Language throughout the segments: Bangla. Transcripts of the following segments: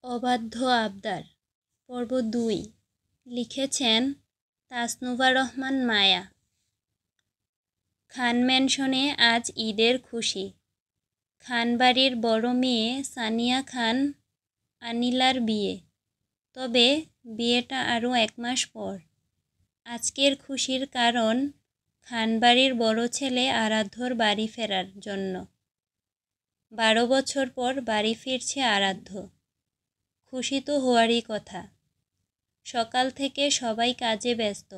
অবাধ্য আবদার পর্ব ২ লিখেছেন তাসনুভা রহমান মায়া। খান ম্যানশনে আজ ঈদের খুশি। খানবাড়ির বড় মেয়ে সানিয়া খান আনিলার বিয়ে, তবে বিয়েটা আরও ১ মাস পর। আজকের খুশির কারণ খানবাড়ির বড় ছেলে আরাধ্যর বাড়ি ফেরার জন্য। ১২ বছর পর বাড়ি ফিরছে আরাধ্য। খুশি তো হওয়ারই কথা। সকাল থেকে সবাই কাজে ব্যস্ত।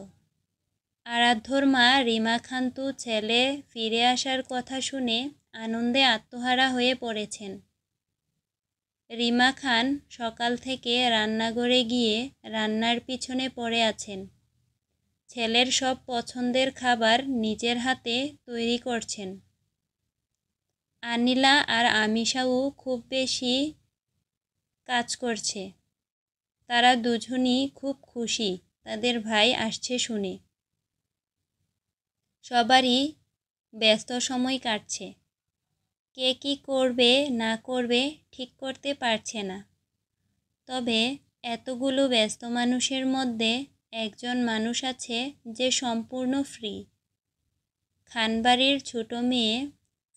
আরাধ্যর মা রিমা খান্তু ছেলে ফিরে আসার কথা শুনে আনন্দে আত্মহারা হয়ে পড়েছেন। রিমা খান সকাল থেকে রান্নাঘরে গিয়ে রান্নার পিছনে পড়ে আছেন। ছেলের সব পছন্দের খাবার নিজের হাতে তৈরি করছেন। আনিলা আর আমিশাও খুব বেশি কাজ করছে। তারা দুজনই খুব খুশি তাদের ভাই আসছে শুনে। সবারই ব্যস্ত সময় কাটছে। কে কী করবে না করবে ঠিক করতে পারছে না। তবে এতগুলো ব্যস্ত মানুষের মধ্যে একজন মানুষ আছে যে সম্পূর্ণ ফ্রি। খানবাড়ির ছোট মেয়ে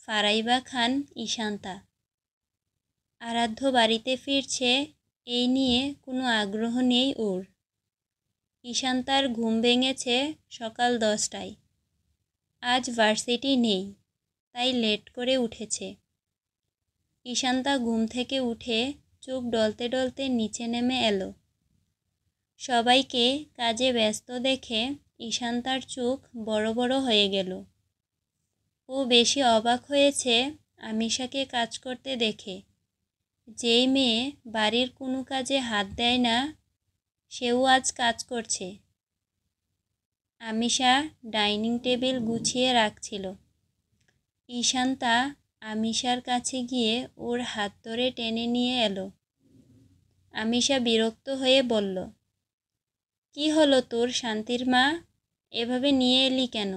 ফারাইবা খান ঈশান্তা। আরাধ্য বাড়িতে ফিরছে এই নিয়ে কোনো আগ্রহ নেই ওর। ঈশান্তার ঘুম ভেঙেছে সকাল 10টায়। আজ ভার্সিটি নেই, তাই লেট করে উঠেছে। ঈশান্তা ঘুম থেকে উঠে চোখ ডলতে ডলতে নিচে নেমে এলো। সবাইকে কাজে ব্যস্ত দেখে ঈশান্তার চোখ বড় বড় হয়ে গেল। ও বেশি অবাক হয়েছে আমিশাকে কাজ করতে দেখে। যেই মেয়ে বাড়ির কোনো কাজে হাত দেয় না, সেও আজ কাজ করছে। আমিশা ডাইনিং টেবিল গুছিয়ে রাখছিল। ঈশান্তা আমিশার কাছে গিয়ে ওর হাত ধরে টেনে নিয়ে এলো। আমিশা বিরক্ত হয়ে বলল, কি হলো তোর শান্তির মা, এভাবে নিয়ে এলি কেন?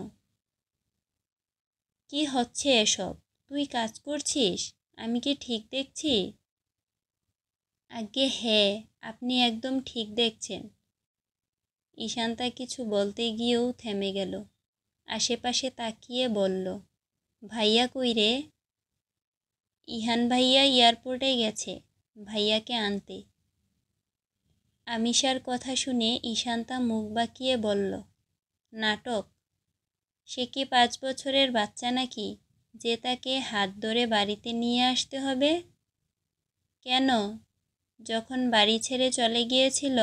কি হচ্ছে এসব? তুই কাজ করছিস? আমি কি ঠিক দেখছি? আজ্ঞে হ্যাঁ, আপনি একদম ঠিক দেখছেন। ঈশান্তা কিছু বলতে গিয়েও থেমে গেল। আশেপাশে তাকিয়ে বলল, ভাইয়া কই রে? ইহান ভাইয়া এয়ারপোর্টে গেছে ভাইয়াকে আনতে। আমিশার কথা শুনে ঈশান্তা মুখ বাঁকিয়ে বলল, নাটক? সে কি 5 বছরের বাচ্চা নাকি যে তাকে হাত ধরে বাড়িতে নিয়ে আসতে হবে? কেন, যখন বাড়ি ছেড়ে চলে গিয়েছিল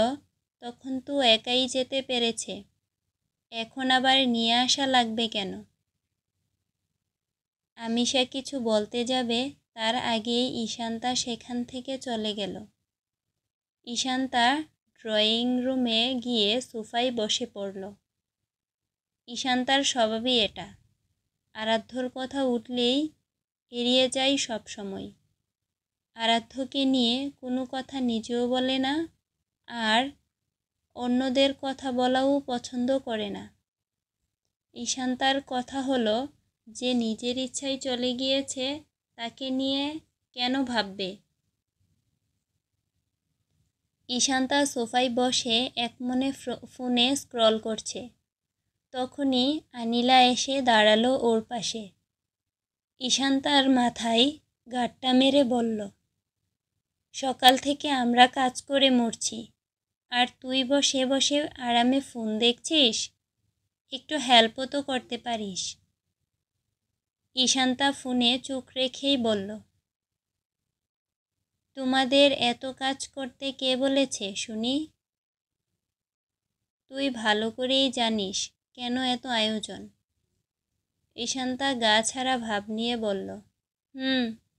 তখন তো একাই যেতে পেরেছে, এখন আবার নিয়ে আসা লাগবে কেন? আমিশা কিছু বলতে যাবে তার আগেই ঈশান্তা সেখান থেকে চলে গেল। ঈশান্তা ড্রয়িং রুমে গিয়ে সোফায় বসে পড়ল। ঈশান্তার স্বভাবই এটা। আরাধ্যর কথা উঠলেই এড়িয়ে যায় সব সময়। আরাধ্যকে নিয়ে কোনো কথা নিজেও বলে না, আর অন্যদের কথা বলাও পছন্দ করে না। ঈশান্তার কথা হলো, যে নিজের ইচ্ছায় চলে গিয়েছে তাকে নিয়ে কেন ভাববে? ঈশান্তা সোফায় বসে একমনে ফোনে স্ক্রল করছে। তখনই আনিলা এসে দাঁড়ালো ওর পাশে। ঈশান্তার মাথায় গাঁটটা মেরে বলল, সকাল থেকে আমরা কাজ করে মরছি, আর তুই বসে বসে আরামে ফোন দেখছিস? একটু হেল্পও তো করতে পারিস। ঈশান্তা ফোনে চোখ রেখেই বলল, তোমাদের এত কাজ করতে কে বলেছে শুনি? তুই ভালো করেই জানিস কেন এত আয়োজন। ঈশান্তা গা ছাড়া ভাব নিয়ে বলল,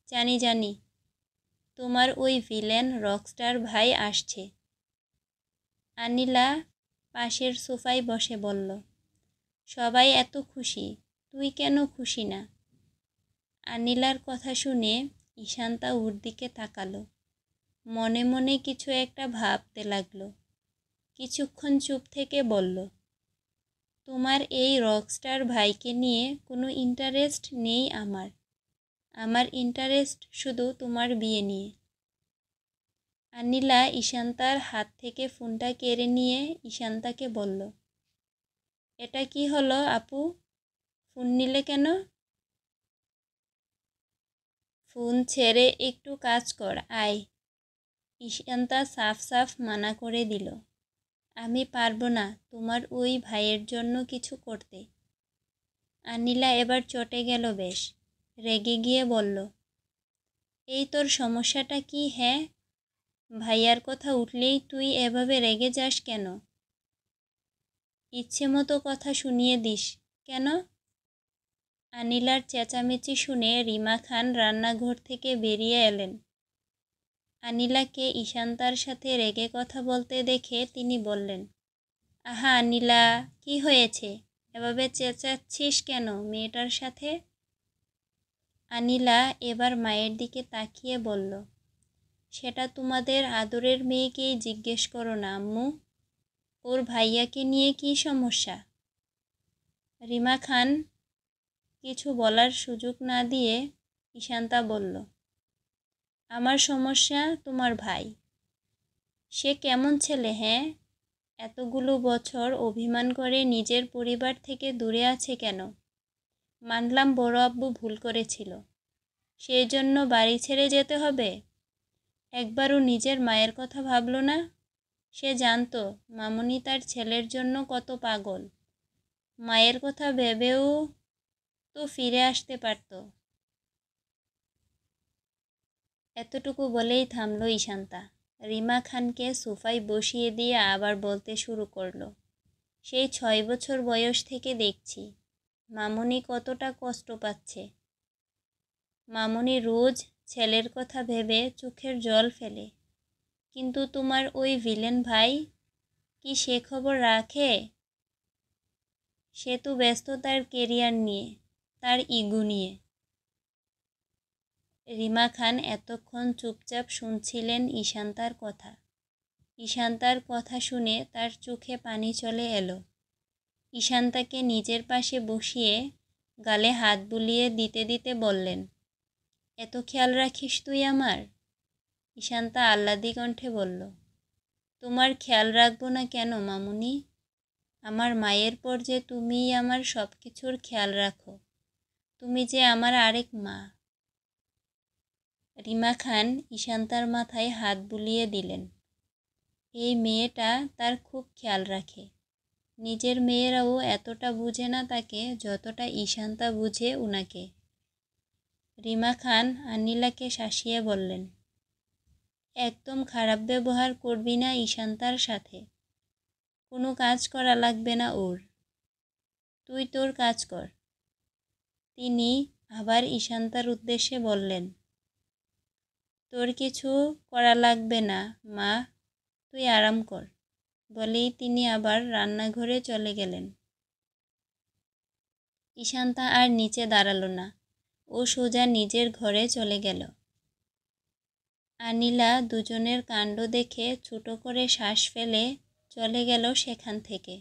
জানি জানি, তোমার ওই ভিলেন রকস্টার ভাই আসছে। আনিলা পাশের সোফায় বসে বলল, সবাই এত খুশি, তুই কেন খুশি না? আনিলার কথা শুনে ঈশান্তা ওর দিকে তাকালো। মনে মনে কিছু একটা ভাবতে লাগলো। কিছুক্ষণ চুপ থেকে বলল, তোমার এই রকস্টার ভাইকে নিয়ে কোনো ইন্টারেস্ট নেই আমার। আমার ইন্টারেস্ট শুধু তোমার বিয়ে নিয়ে। আনিলা ঈশান্তার হাত থেকে ফোনটা কেড়ে নিয়ে ঈশান্তাকে বলল, এটা কি হলো আপু, ফোন নিলে কেন? ফোন ছেড়ে একটু কাজ কর, আয়। ঈশান্তা সাফ সাফ মানা করে দিল, আমি পারবো না তোমার ওই ভাইয়ের জন্য কিছু করতে। আনিলা এবার চটে গেল বেশ, রেগে গিয়ে বলল, এই তোর সমস্যাটা কি হ্যাঁ? ভাইয়ার কথা উঠলেই তুই এভাবে রেগে যাস কেন? ইচ্ছে মতো কথা শুনিয়ে দিস কেন? আনিলার চেঁচামেচি শুনে রিমা খান রান্নাঘর থেকে বেরিয়ে এলেন। আনিলাকে ঈশান্তার সাথে রেগে কথা বলতে দেখে তিনি বললেন, আহা আনিলা, কি হয়েছে, এভাবে চেঁচাচ্ছিস কেন মেয়েটার সাথে? আনিলা এবার মায়ের দিকে তাকিয়ে বলল, সেটা তোমাদের আদরের মেয়েকেই জিজ্ঞেস করো না আম্মু, ওর ভাইয়াকে নিয়ে কি সমস্যা? রিমা খান কিছু বলার সুযোগ না দিয়ে ঈশান্তা বলল, আমার সমস্যা তোমার ভাই। সে কেমন ছেলে হ্যাঁ? এতগুলো বছর অভিমান করে নিজের পরিবার থেকে দূরে আছে কেন? মানলাম বড় আব্বু ভুল করেছিল, সেই জন্য বাড়ি ছেড়ে যেতে হবে? একবারও নিজের মায়ের কথা ভাবলো না? সে জানতো মামুনি তার ছেলের জন্য কত পাগল, মায়ের কথা ভেবেও তো ফিরে আসতে পারত। এতটুকু বলেই থামল ঈশান্তা। রিমা খানকে সোফায় বসিয়ে দিয়ে আবার বলতে শুরু করলো, সেই 6 বছর বয়স থেকে দেখছি মামুনি কতটা কষ্ট পাচ্ছে। মামুনি রোজ ছেলের কথা ভেবে চোখের জল ফেলে, কিন্তু তোমার ওই ভিলেন ভাই কি সে খবর রাখে? সে তো ব্যস্ত তার কেরিয়ার নিয়ে, তার ইগো নিয়ে। রিমা খান এতক্ষণ চুপচাপ শুনছিলেন ঈশান্তার কথা। ঈশান্তার কথা শুনে তার চোখে পানি চলে এলো। ঈশান্তাকে নিজের পাশে বসিয়ে গালে হাত বুলিয়ে দিতে দিতে বললেন, এত খেয়াল রাখিস তুই আমার? ঈশান্তা আহ্লাদি কণ্ঠে বলল, তোমার খেয়াল রাখবো না কেন মামুনি? আমার মায়ের পর যে তুমিই আমার সব কিছুর খেয়াল রাখো, তুমি যে আমার আরেক মা। রিমা খান ঈশান্তার মাথায় হাত বুলিয়ে দিলেন, এই মেয়েটা তার খুব খেয়াল রাখে। নিজের মেয়েরাও এতটা বুঝে না তাকে যতটা ঈশান্তা বুঝে উনাকে। রিমা খান আনিলাকে শাসিয়ে বললেন, একদম খারাপ ব্যবহার করবি না ঈশান্তার সাথে, কোনো কাজ করা লাগবে না ওর, তুই তোর কাজ কর। তিনি আবার ঈশান্তার উদ্দেশ্যে বললেন, তোর কিছু করা লাগবে না মা, তুই আরাম কর। বলেই তিনি আবার রান্নাঘরে চলে গেলেন। ঈশান্তা আর নিচে দাঁড়ালো না, ও সোজা নিজের ঘরে চলে গেল। আনিলা দুজনের কাণ্ড দেখে ছোট করে শ্বাস ফেলে চলে গেল সেখান থেকে।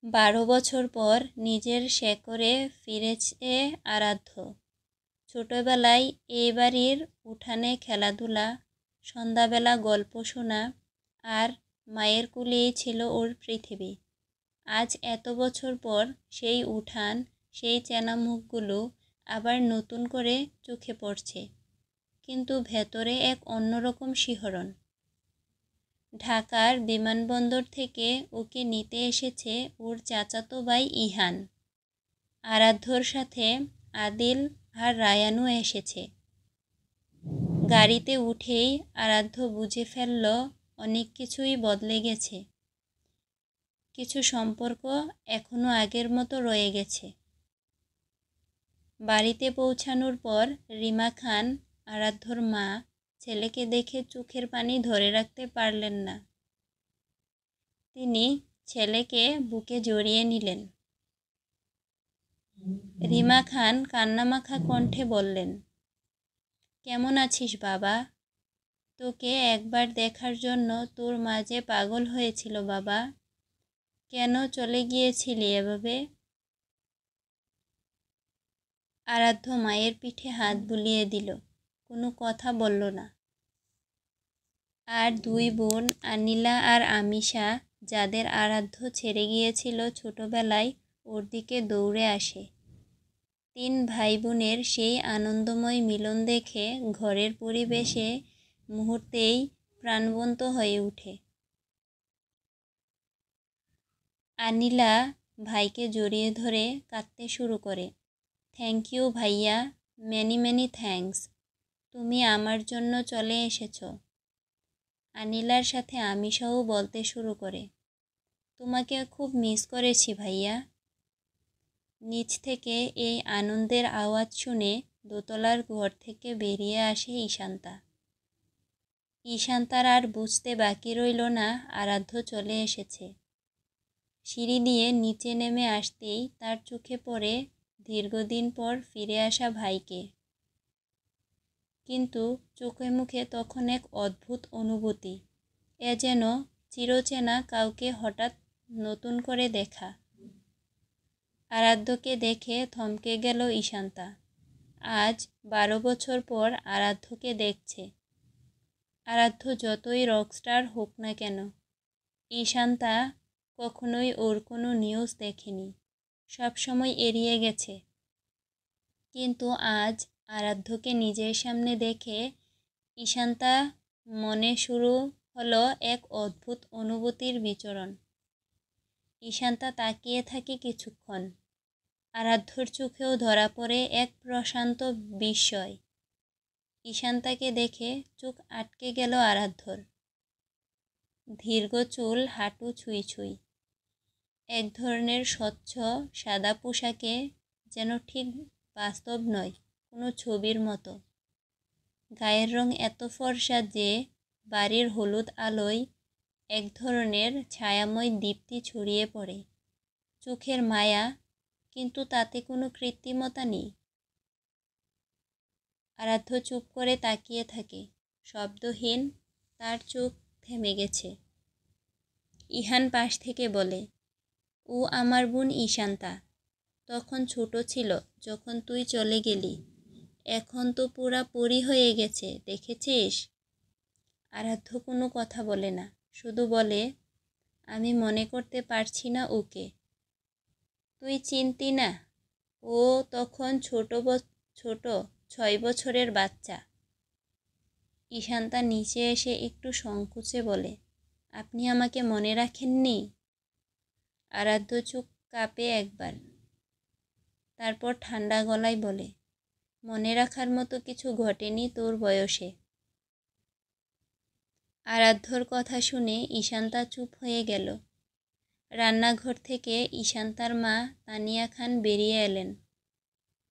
12 বছর পর নিজের শেকড়ে ফিরেছে আরাধ্য। ছোটবেলায় এই বাড়ির উঠানে খেলাধুলা, সন্ধ্যাবেলা গল্প শোনা, আর মায়ের কোলেই ছিল ওর পৃথিবী। আজ এত বছর পর সেই উঠান, সেই চেনা মুখগুলো আবার নতুন করে চোখে পড়ছে, কিন্তু ভেতরে এক অন্যরকম শিহরণ। ঢাকার বিমানবন্দর থেকে ওকে নিতে এসেছে ওর চাচাতো ভাই ইহান। আরাধ্যর সাথে আদিল আর রায়ানও এসেছে। গাড়িতে উঠেই আরাধ্য বুঝে ফেলল অনেক কিছুই বদলে গেছে, কিছু সম্পর্ক এখনো আগের মতো রয়ে গেছে। বাড়িতে পৌঁছানোর পর রিমা খান, আরাধ্যর মা, ছেলেকে দেখে চোখের পানি ধরে রাখতে পারলেন না। তিনি ছেলেকে বুকে জড়িয়ে নিলেন। রিমা খান কান্নামাখা কণ্ঠে বললেন, কেমন আছিস বাবা? তোকে একবার দেখার জন্য তোর মা যে পাগল হয়েছিল বাবা, কেন চলে গিয়েছিলি এভাবে? আরাধ্য মায়ের পিঠে হাত বুলিয়ে দিল। কোনো কথা বলল না। আর দুই বোন আনিলা আর আমিষা, যাদের আরাধ্য ছেড়ে গিয়েছিল ছোটবেলায়, ওর দিকে দৌড়ে আসে। 3 ভাই বোনের সেই আনন্দময় মিলন দেখে ঘরের পরিবেশে মুহূর্তেই প্রাণবন্ত হয়ে ওঠে। আনিলা ভাইকে জড়িয়ে ধরে কাঁদতে শুরু করে। থ্যাংক ইউ ভাইয়া, মেনি মেনি থ্যাঙ্কস। তুমি আমার জন্য চলে এসেছো। আনিলার সাথে আমিষাও বলতে শুরু করে, তোমাকে খুব মিস করেছি ভাইয়া। নিচ থেকে এই আনন্দের আওয়াজ শুনে দোতলার ঘর থেকে বেরিয়ে আসে ঈশান্তা। ঈশান্তার আর বুঝতে বাকি রইল না আরাধ্য চলে এসেছে। সিঁড়ি দিয়ে নিচে নেমে আসতেই তার চোখে পড়ে দীর্ঘদিন পর ফিরে আসা ভাইকে। কিন্তু চোখে মুখে তখন এক অদ্ভুত অনুভূতি, এ যেন চিরচেনা কাউকে হঠাৎ নতুন করে দেখা। আরাধ্যকে দেখে থমকে গেল ঈশান্তা। আজ 12 বছর পর আরাধ্যকে দেখছে। আরাধ্য যতই রকস্টার হোক না কেন, ঈশান্তা কখনোই ওর কোনো নিউজ দেখেনি, সবসময় এড়িয়ে গেছে। কিন্তু আজ আরাধ্যকে নিজের সামনে দেখে ঈশান্তা মনে শুরু হলো এক অদ্ভুত অনুভূতির বিচরণ। ঈশান্তা তাকিয়ে থাকে কিছুক্ষণ। আরাধ্যর চোখেও ধরা পড়ে এক প্রশান্ত বিস্ময়। ঈশান্তাকে দেখে চোখ আটকে গেল আরাধ্যর। দীর্ঘ চুল হাঁটু ছুঁই ছুঁই, এক ধরনের স্বচ্ছ সাদা পোশাকে, যেন ঠিক বাস্তব নয়, কোনো ছবির মতো। গায়ের রং এত ফর্সা যে বাড়ির হলুদ আলোয় এক ধরনের ছায়াময় দীপ্তি ছড়িয়ে পড়ে। চোখের মায়া, কিন্তু তাতে কোনো কৃত্রিমতা নেই। আরাধ্য চুপ করে তাকিয়ে থাকে, শব্দহীন। তার চোখ থেমে গেছে। ইহান পাশ থেকে বলে, ও আমার বোন ঈশান্তা। তখন ছোট ছিল যখন তুই চলে গেলি। এখন তো পুরা পরী হয়ে গেছে, দেখেছিস? আরাধ্য কোনো কথা বলে না, শুধু বলে, আমি মনে করতে পারছি না ওকে। তুই চিনতি না? ও তখন ছোট 6 বছরের বাচ্চা। ঈশান্তা নিচে এসে একটু সংকোচে বলে, আপনি আমাকে মনে রাখেননি? আরাধ্য চোখ কাঁপে একবার, তারপর ঠান্ডা গলায় বলে, মনে রাখার মতো কিছু ঘটেনি তোর বয়সে। আরাধ্যর কথা শুনে ঈশান্তা চুপ হয়ে গেল। রান্নাঘর থেকে ঈশান্তার মা তানিয়া খান বেরিয়ে এলেন।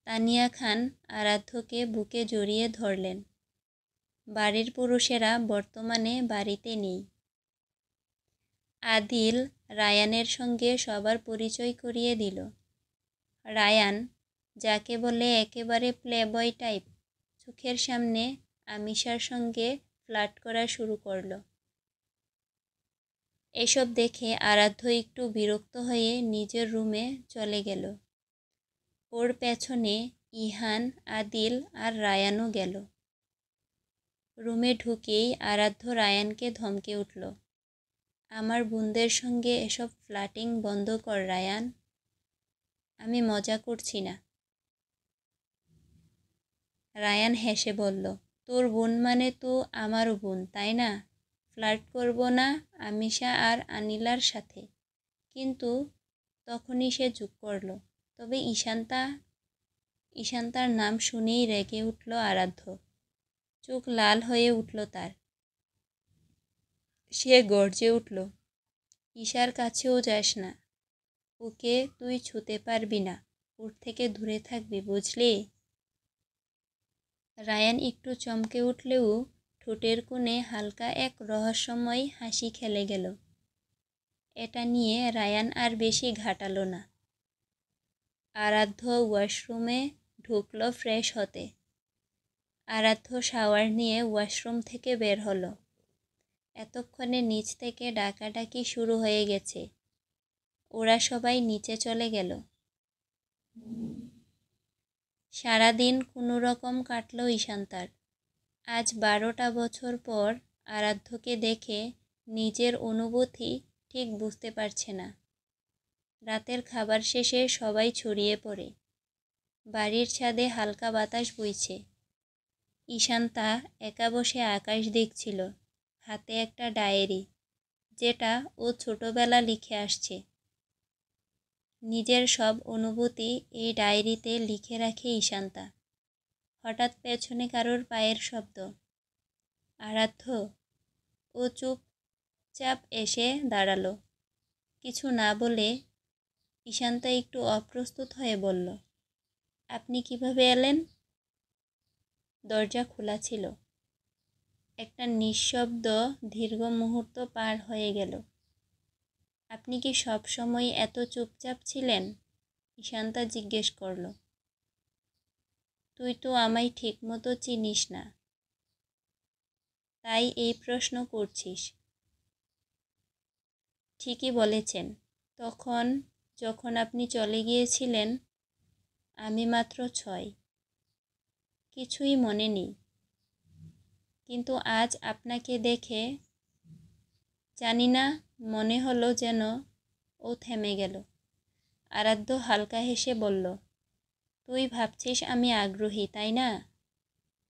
তানিয়া খান আরাধ্যকে বুকে জড়িয়ে ধরলেন। বাড়ির পুরুষেরা বর্তমানে বাড়িতে নেই। আদিল রায়ানের সঙ্গে সবার পরিচয় করিয়ে দিল। রায়ান, যাকে বলে একেবারে প্লেবয় টাইপ, চোখের সামনে আমিষার সঙ্গে ফ্লার্ট করা শুরু করলো। এসব দেখে আরাধ্য একটু বিরক্ত হয়ে নিজের রুমে চলে গেল। ওর পেছনে ইহান, আদিল আর রায়ানও গেল। রুমে ঢুকেই আরাধ্য রায়ানকে ধমকে উঠল, আমার বোনদের সঙ্গে এসব ফ্লার্টিং বন্ধ কর রায়ান, আমি মজা করছি না। রায়ান হেসে বলল, তোর বোন মানে তো আমারও বোন, তাই না? ফ্লার্ট করব না আমিষা আর আনিলার সাথে? কিন্তু তখনই সে চুপ করল। তবে ঈশান্তার নাম শুনেই রেগে উঠল আরাধ্য। চোখ লাল হয়ে উঠল তার। সে গর্জে উঠল, ঈশার কাছেও যাস না, ওকে তুই ছুঁতে পারবি না, ওর থেকে দূরে থাকবি, বুঝলি? রায়ান একটু চমকে উঠলেও ঠোঁটের কোণে হালকা এক রহস্যময় হাসি খেলে গেল। এটা নিয়ে রায়ান আর বেশি ঘাটালো না। আরাধ্য ওয়াশরুমে ঢুকল ফ্রেশ হতে। আরাধ্য শাওয়ার নিয়ে ওয়াশরুম থেকে বের হলো। এতক্ষণে নিচ থেকে ডাকাডাকি শুরু হয়ে গেছে। ওরা সবাই নিচে চলে গেল। সারাদিন কোনো রকম কাটল ঈশান্তার। আজ 12টা বছর পর আরাধ্যকে দেখে নিজের অনুভূতি ঠিক বুঝতে পারছে না। রাতের খাবার শেষে সবাই ছড়িয়ে পড়ে। বাড়ির ছাদে হালকা বাতাস বইছে। ঈশান্তা একা বসে আকাশ দেখছিল, হাতে একটা ডায়েরি, যেটা ও ছোটবেলা লিখে আসছে। নিজের সব অনুভূতি এই ডায়েরিতে লিখে রাখে ঈশান্তা। হঠাৎ পেছনে কারোর পায়ের শব্দ। আরাধ্য। ও চুপচাপ এসে দাঁড়ালো। কিছু না বলে ঈশান্তা একটু অপ্রস্তুত হয়ে বলল, আপনি কিভাবে এলেন? দরজা খোলা ছিল। একটা নিঃশব্দ দীর্ঘ মুহূর্ত পার হয়ে গেল। আপনি কি সব সময় এত চুপচাপ ছিলেন? ঈশান্তা জিজ্ঞেস করল। তুই তো আমায় ঠিকমতো চিনিস না, তাই এই প্রশ্ন করছিস। ঠিকই বলেছেন। তখন যখন আপনি চলে গিয়েছিলেন, আমি মাত্র 6। কিছুই মনে নেই। কিন্তু আজ আপনাকে দেখে জানি না, মনে হলো যেন। ও থেমে গেল। আরাধ্য হালকা হেসে বলল, তুই ভাবছিস আমি আগ্রহী, তাই না?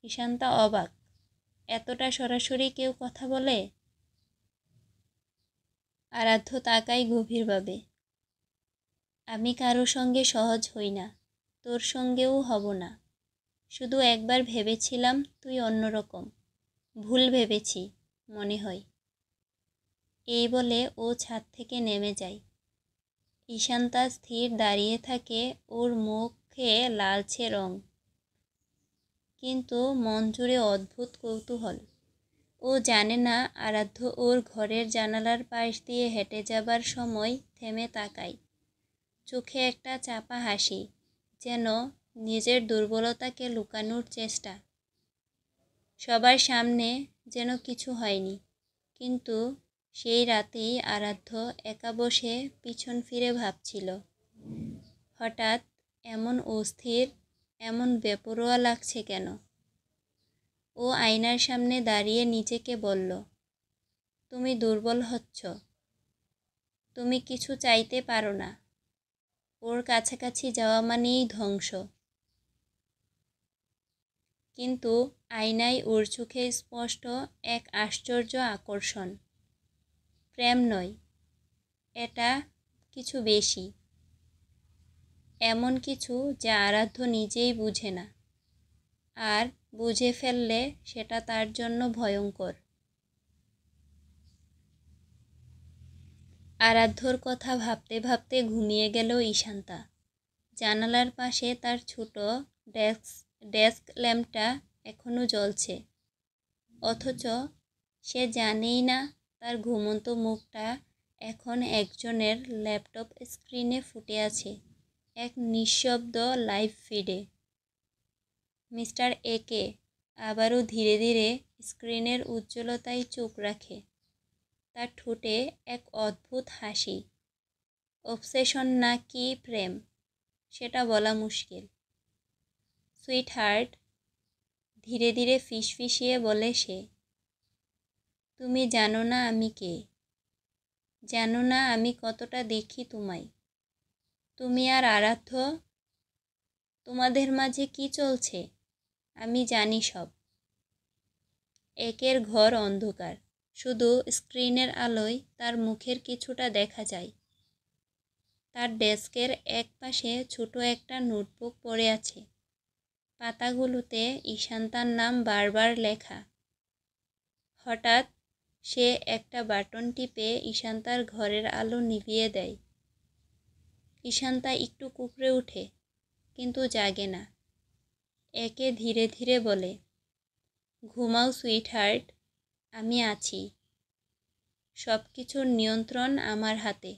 ঈশান্তা অবাক। এতটা সরাসরি কেউ কথা বলে? আরাধ্য তাকায় গভীরভাবে। আমি কারো সঙ্গে সহজ হই না, তোর সঙ্গেও হব না। শুধু একবার ভেবেছিলাম তুই অন্যরকম। ভুল ভেবেছি, মনে হয়। এই বলে ও ছাদ থেকে নেমে যায়। ঈশান্তা স্থির দাঁড়িয়ে থাকে, ওর মুখে লালচে রং, কিন্তু মন জুড়ে অদ্ভুত কৌতূহল। ও জানে না আরাধ্য ওর ঘরের জানালার পাশ দিয়ে হেঁটে যাবার সময় থেমে তাকায়। চোখে একটা চাপা হাসি, যেন নিজের দুর্বলতাকে লুকানোর চেষ্টা। সবার সামনে যেন কিছু হয়নি, কিন্তু সেই রাতেই আরাধ্য একা বসে পিছন ফিরে ভাবছিল। হঠাৎ এমন অস্থির, এমন বেপরোয়া লাগছে কেন? ও আয়নার সামনে দাঁড়িয়ে নিজেকে বলল, তুমি দুর্বল হচ্ছ, তুমি কিছু চাইতে পারো না। ওর কাছাকাছি যাওয়া মানেই ধ্বংস। কিন্তু আয়নায় ওর চোখে স্পষ্ট এক আশ্চর্য আকর্ষণ। প্রেম নয়, এটা কিছু বেশি। এমন কিছু যা আরাধ্য নিজেই বুঝে না, আর বুঝে ফেললে সেটা তার জন্য ভয়ঙ্কর। আরাধ্যর কথা ভাবতে ভাবতে ঘুমিয়ে গেল ঈশান্তা। জানালার পাশে তার ছোট ডেস্ক ল্যাম্পটা এখনও জ্বলছে, অথচ সে জানেই না তার ঘুমন্ত মুখটা এখন একজনের ল্যাপটপ স্ক্রিনে ফুটে আছে, এক নিঃশব্দ লাইভ ফিডে। মিস্টার একে আবারও ধীরে ধীরে স্ক্রিনের উজ্জ্বলতায় চোখ রাখে। তার ঠোঁটে এক অদ্ভুত হাসি। অবসেশন নাকি প্রেম, সেটা বলা মুশকিল। সুইট হার্ট, ধীরে ধীরে ফিসফিসিয়ে বলে সে, তুমি জানো না আমি কে, জানো না আমি কতটা দেখি তোমায়। তুমি আর আরাধ্য, তোমাদের মাঝে কি চলছে আমি জানি সব। একের ঘর অন্ধকার, শুধু স্ক্রিনের আলোয় তার মুখের কিছুটা দেখা যায়। তার ডেস্কের এক পাশে ছোট একটা নোটবুক পড়ে আছে, পাতাগুলোতে ঈশান্তার নাম বারবার লেখা। হঠাৎ সে একটা বাটন টিপে ঈশান্তার ঘরের আলো নিভিয়ে দেয়। ঈশান্তা একটু কুঁকড়ে ওঠে, কিন্তু জাগে না। একে ধীরে ধীরে বলে, ঘুমাও সুইট হার্ট, আমি আছি। সব কিছুর নিয়ন্ত্রণ আমার হাতে।